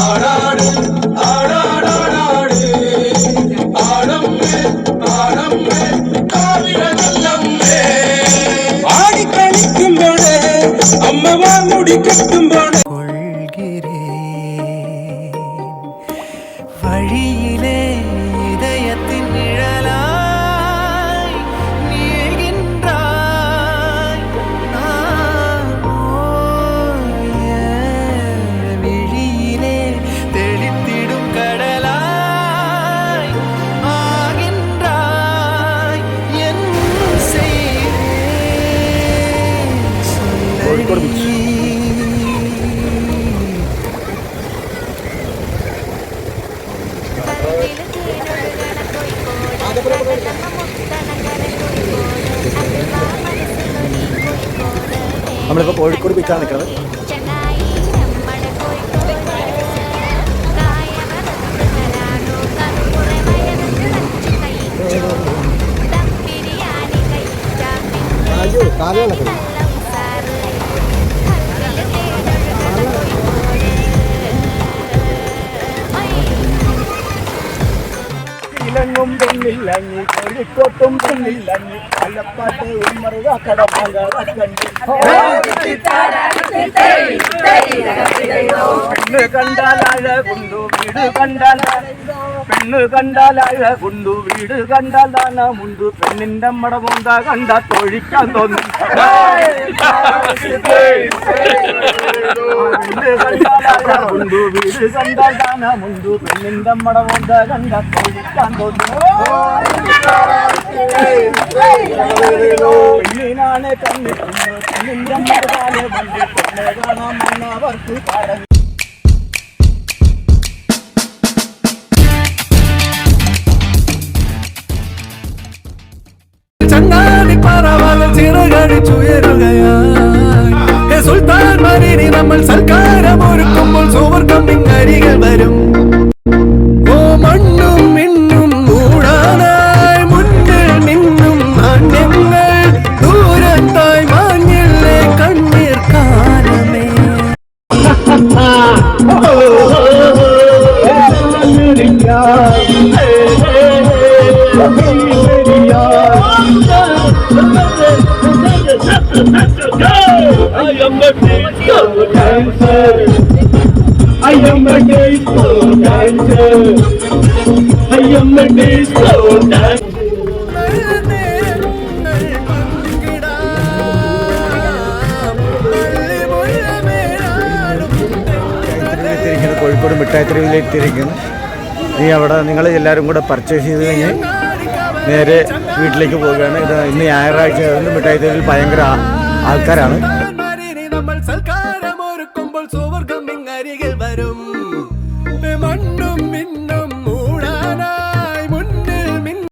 ஆடாடு ஆடாடாடாடு ஆடம்மே ஆடம்மே காவிர நல்லம்மே ஆடி கழிக்கும் போது அம்மவா முடி கட்டும் போது வழியிலே இதயத்தின் நிழலாய் நீள்கின்றாய் விழியிலே தெளித்திடும் கடலாய் ஆகின்றாய் என் செய்தி നമ്മളിപ്പോൾ കോഴിക്കോട് ബീച്ചാണ് നിൽക്കുന്നത്. ഇലങ്ങും പെണ്ണില്ലങ്ങി കോഴിക്കോട്ടും പെണ്ണില്ലങ്ങി അല്ലപ്പാട്ട് ഉമ്മറുക കടമംഗ പെണ്ണ് കണ്ടാലാഴ കൊണ്ടു വീട് കണ്ടാല പെണ്ണ് കണ്ടാലാഴ കൊണ്ടു വീട് കണ്ടാൽ ദാനമുണ്ട് പെണ്ണിന്റെ അമ്മട പോന്ത കണ്ടാ തൊഴിക്കാൻ തോന്നും പെണ്ണ് കണ്ടാലാഴ കൊണ്ടു വീട് കണ്ടാൽ ദാനമുണ്ട് പെണ്ണിന്റെ അമ്മട പോന്ത കണ്ടാ തൊഴിക്കാൻ തോന്നും പെണ്ണിനാണ് കണ്ണ് പെണ്ണിന്റെ അമ്മ കാല് വണ്ടി പെണ്ണ് കാണാൻ വന്നവർക്ക് പാടം ചങ്ങാതി പറവകൾ ചിറകടിച്ചുയരുകയായി സുൽത്താൻ മരീനി നമ്മൾ സൽക്കാരമൊരുക്കുമ്പോൾ സുവർഗം ഇങ്ങരികൾ വരും ഓ മണ്ണും മിന്നും മൂടാനായി മുന്നിൽ മിന്നും നാണ്യങ്ങൾ ദൂരത്തായി മാഞ്ഞില്ലേ കണ്ണീർ കാലമേ I am a disco dancer. I am a disco dancer. I am a disco dancer. Kozhikode മിഠായി തെരുവിലെത്തിയിരിക്കുന്നു. ഇനി അവിടെ നിങ്ങൾ എല്ലാവരും കൂടെ പർച്ചേസ് ചെയ്ത് കഴിഞ്ഞ് നേരെ വീട്ടിലേക്ക് പോവുകയാണ്. ഇത് ഇന്ന് ഞായറാഴ്ച ആയതുകൊണ്ട് മിഠായി തെരുവിൽ ഭയങ്കര ആൾക്കാരാണ്. നമ്മൾ സൽക്കാരമൊരുക്കുമ്പോൾ സുവർഗം ഇങ്ങരികിൽ വരും മണ്ണും